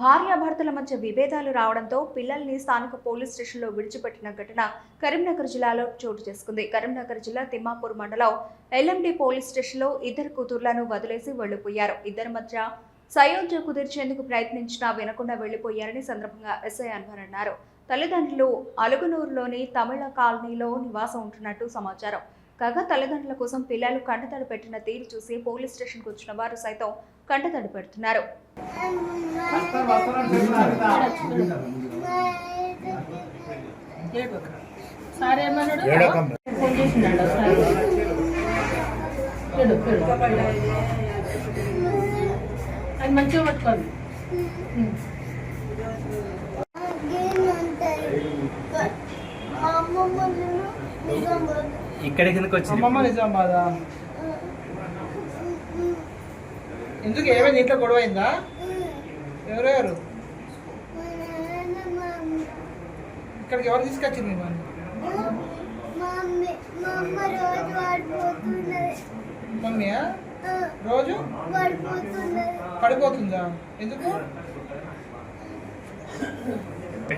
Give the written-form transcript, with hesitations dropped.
భార్యాభర్తల మధ్య విభేదాలు రావడంతో పిల్లల్ని స్థానిక పోలీస్ స్టేషన్లో విడిచిపెట్టిన ఘటన కరీంనగర్ జిల్లాలో చోటు చేసుకుంది. కరీంనగర్ జిల్లా తిమ్మాపూర్ మండలం ఎల్ఎండి పోలీస్ స్టేషన్లో ఇద్దరు కూతుర్లను వదిలేసి వెళ్లిపోయారు. ఇద్దరి మధ్య సయోధ్య కుదిర్చేందుకు ప్రయత్నించినా వినకుండా వెళ్లిపోయారని సందర్భంగా ఎస్ఐ అన్వర్ అన్నారు. తల్లిదండ్రులు అలుగునూరులోని తమిళ కాలనీలో నివాసం ఉంటున్నట్టు సమాచారం. కాగా తల్లిదండ్రుల కోసం పిల్లలు కంటతడి పెట్టిన తీరు చూసి పోలీస్ స్టేషన్కు వచ్చిన వారు సైతం కంటతడి పెడుతున్నారు. మంచిగా పట్టుకోండి. ఇక్కడికి ఎందుకు వచ్చింది? అమ్మమ్మ నిజామాబాద్. ఎందుకు ఏమైంది? ఇంట్లో గొడవ అయిందా? ఎవరెవరు? ఇక్కడికి ఎవరు తీసుకొచ్చింది? మమ్మీయా? రోజు పడిపోతుందా? ఎందుకు?